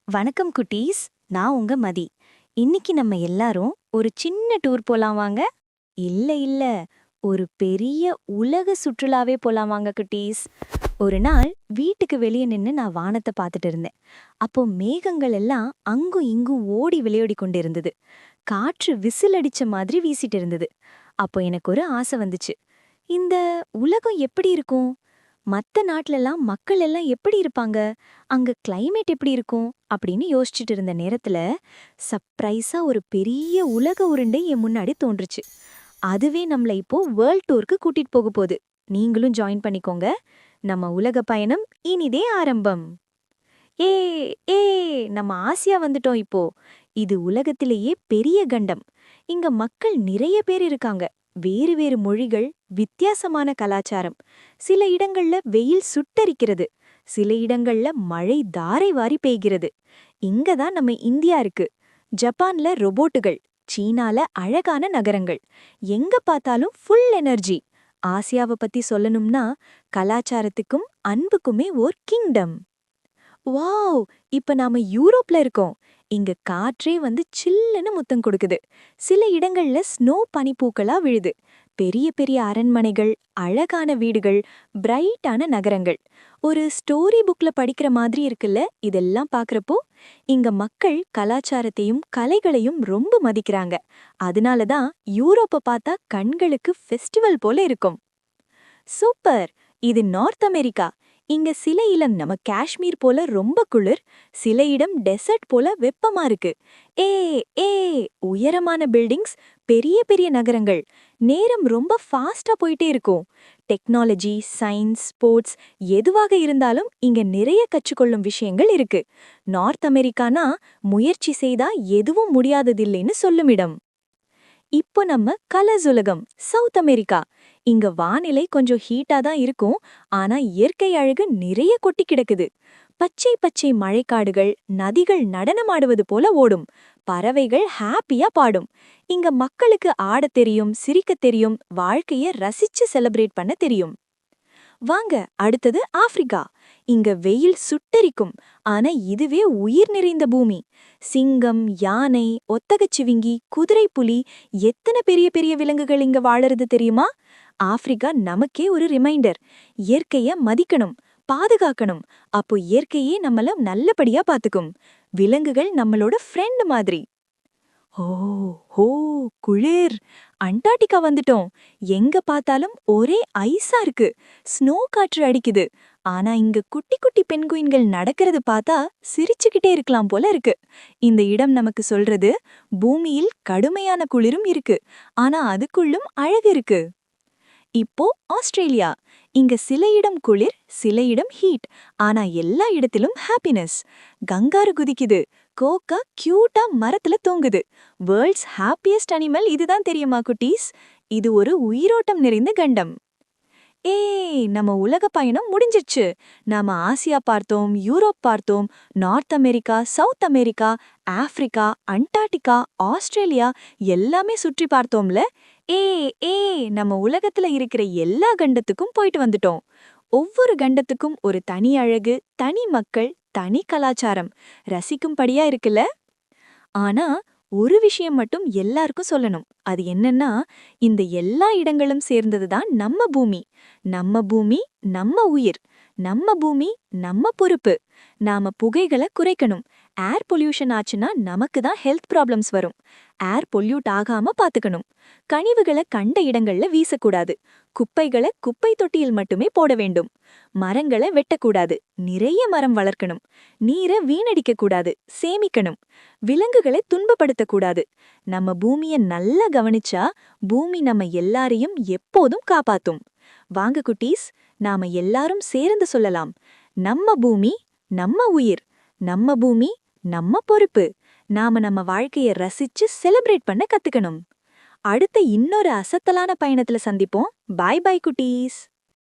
வணக்கம் குட்டீஸ். நான் உங்க மதி. இன்னைக்கு நம்ம எல்லாரும் ஒரு சின்ன டூர் போலாம் வாங்க. இல்ல இல்ல, ஒரு பெரிய உலக சுற்றுலாவே போலாம் வாங்க குட்டீஸ். ஒரு நாள் வீட்டுக்கு வெளியே நின்னு நான் வானத்தை பார்த்துட்டு இருந்தேன். அப்போ மேகங்கள் எல்லாம் அங்கும் இங்கும் ஓடி விளையாடி கொண்டு இருந்தது. காற்று விசில் அடிச்ச மாதிரி வீசிட்டு இருந்தது. அப்போ எனக்கு ஒரு ஆசை வந்துச்சு. இந்த உலகம் எப்படி இருக்கும்? மத்த நாட்டுலலாம் மக்கள் எல்லாம் எப்படி இருப்பாங்க? அங்க கிளைமேட் எப்படி இருக்கும்? அப்படின்னு யோசிச்சுட்டு இருந்த நேரத்துல சர்ப்ரைஸா ஒரு பெரிய உலக உருண்டை என் முன்னாடி தோன்றுச்சு. அதுவே நம்மள இப்போ வேர்ல்ட் டூருக்கு கூட்டிட்டு போக போகுது. நீங்களும் ஜாயின் பண்ணிக்கோங்க. நம்ம உலக பயணம் இனிதே ஆரம்பம். ஏ ஏ நம்ம ஆசியா வந்துட்டோம் இப்போ. இது உலகத்திலேயே பெரிய கண்டம். இங்க மக்கள் நிறைய பேர் இருக்காங்க. வேறு வேறு மொழிகள், வித்தியாசமான கலாச்சாரம். சில இடங்கள்ல வெயில் சுட்டரிக்கிறது, சில இடங்கள்ல மழை தாரை வாரி பெய்கிறது. இங்க தான் நம்ம இந்தியா இருக்கு. ஜப்பான்ல ரொபோட்டுகள், சீனால அழகான நகரங்கள். எங்க பார்த்தாலும் ஃபுல் எனர்ஜி. ஆசியாவை பத்தி சொல்லணும்னா கலாச்சாரத்துக்கும் அன்புக்குமே ஓர் கிங்டம். வாவ்! இப்ப நாம யூரோப்ல இருக்கோம். இங்க காற்றே வந்து சில்லுன்னு முத்தம் கொடுக்குது. சில இடங்கள்ல ஸ்னோ பனிப்பூக்களா விழுது. பெரிய பெரிய அரண்மனைகள், அழகான வீடுகள், பிரைட்டான நகரங்கள். ஒரு ஸ்டோரி புக்ல படிக்கிற மாதிரி இருக்குல்ல இதெல்லாம் பாக்குறப்போ? இங்க மக்கள் கலாச்சாரத்தையும் கலைகளையும் ரொம்ப மதிக்கிறாங்க. அதனால தான் யூரோப்ப பார்த்தா கண்களுக்கு ஃபெஸ்டிவல் போல இருக்கும். சூப்பர்! இது நார்த் அமெரிக்கா. இங்க சில இடம் நம்ம காஷ்மீர் போல ரொம்ப குளிர், சில இடம் டெசர்ட் போல வெப்பமா இருக்கு. ஏ ஏ உயரமான பில்டிங்ஸ், பெரிய பெரிய நகரங்கள். நேரம் ரொம்ப ஃபாஸ்டா போயிட்டே இருக்கும். டெக்னாலஜி, சயின்ஸ், ஸ்போர்ட்ஸ் எதுவாக இருந்தாலும் இங்க நிறைய கற்றுக்கொள்ளும் விஷயங்கள் இருக்கு. நார்த் அமெரிக்கானா முயற்சி செய்தா எதுவும் முடியாததில்லைன்னு சொல்லும் இடம். இப்போ நம்ம கலர்ஸ் உலகம், சவுத் அமெரிக்கா. இங்க வானிலை கொஞ்சம் ஹீட்டா தான் இருக்கும். ஆனா இயற்கை அழகு நிறைய கொட்டி கிடக்குது. பச்சை பச்சை மழைக்காடுகள், நதிகள் நடனமாடுவது போல ஓடும். பறவைகள் ஹாப்பியா பாடும். இங்க மக்களுக்கு ஆடத் தெரியும், சிரிக்கத் தெரியும், வாழ்க்கைய ரசிச்சு செலிப்ரேட் பண்ண தெரியும். வாங்க, அடுத்தது ஆப்பிரிக்கா. இங்க வெயில் சுட்டெரிக்கும். ஆனா இதுவே உயிர் நிறைந்த பூமி. சிங்கம், யானை, ஒட்டகச்சிவிங்கி, குதிரைப்புலி, எத்தனை பெரிய பெரிய விலங்குகள் இங்க வாழறது தெரியுமா? ஆப்பிரிக்கா நமக்கே ஒரு ரிமைண்டர். இயற்கைய மதிக்கணும், பாதுகாக்கணும். அப்போ இயற்கையே நம்மள நல்லபடியா பாத்துக்கும். விலங்குகள் நம்மளோட ஃப்ரெண்ட் மாதிரி. ஓ ஹோ, குளிர்! அண்டார்டிகா வந்துட்டோம். எங்க பார்த்தாலும் ஒரே ஐஸா இருக்கு. ஸ்னோ காற்று அடிக்குது. ஆனா இங்க குட்டி குட்டி பெண்குயின்கள் நடக்கிறது பார்த்தா சிரிச்சுக்கிட்டே இருக்கலாம் போல இருக்கு. இந்த இடம் நமக்கு சொல்றது, பூமியில் கடுமையான குளிரும் இருக்கு. ஆனா அதுக்குள்ளும் அழகு இருக்கு. இப்போ ஆஸ்திரேலியா. இங்க சில இடம் குளிர், சில இடம் ஹீட். ஆனா எல்லா இடத்திலும் ஹாப்பினஸ். கங்காரு குதிக்குது, கோக்கா கியூட்டா மரத்துல தூங்குது. வேர்ல்ட்ஸ் ஹாப்பியஸ்ட் அனிமல் இதுதான் தெரியுமா குட்டீஸ்? இது ஒரு உயிரோட்டம் நிறைந்த கண்டம். நம்ம உலக பயணம் முடிஞ்சிருச்சு. நாம ஆசியா பார்த்தோம், யூரோப் பார்த்தோம், north America, south America, Africa, Antarctica, Australia எல்லாமே சுற்றி பார்த்தோம்ல. ஏ ஏ நம்ம உலகத்துல இருக்கிற எல்லா கண்டத்துக்கும் போயிட்டு வந்துட்டோம். ஒவ்வொரு கண்டத்துக்கும் ஒரு தனி அழகு, தனி மக்கள், தனி கலாச்சாரம். ரசிக்கும்படியா இருக்குல்ல? ஆனா ஒரு விஷயம் மட்டும் எல்லாருக்கும் சொல்லணும். அது என்னன்னா, இந்த எல்லா இடங்களும் சேர்ந்ததுதான் நம்ம பூமி. நம்ம பூமி, நம்ம உயிர். நம்ம பூமி, நம்ம பொறுப்பு. நாம புகைகளை குறைக்கணும். ஏர் பொல்யூஷன் ஆச்சுன்னா நமக்கு தான் ஹெல்த் ப்ராப்ளம்ஸ் வரும். ஏர் பொல்யூட் ஆகாம பாத்துக்கணும். கழிவுகளை கண்ட இடங்கள்ல வீசக்கூடாது. குப்பைகளை குப்பை தொட்டியில் மட்டுமே போட வேண்டும். மரங்களை வெட்டக்கூடாது. நிறைய மரம் வளர்க்கணும். நீரை வீணடிக்க கூடாது, சேமிக்கணும். விலங்குகளை துன்பப்படுத்தக்கூடாது. நம்ம பூமியை நல்லா கவனிச்சா பூமி நம்ம எல்லாரையும் எப்போதும் காப்பாத்தும். வாங்க குட்டீஸ், நாம எல்லாரும் சேர்ந்து சொல்லலாம். நம்ம பூமி, நம்ம உயிர். நம்ம பூமி, நம்ம பொறுப்பு. நாம நம்ம வாழ்க்கைய ரசிச்சு செலிப்ரேட் பண்ண கத்துக்கணும். அடுத்த இன்னொரு அசத்தலான பயணத்துல சந்திப்போம். பாய் பாய் குட்டீஸ்.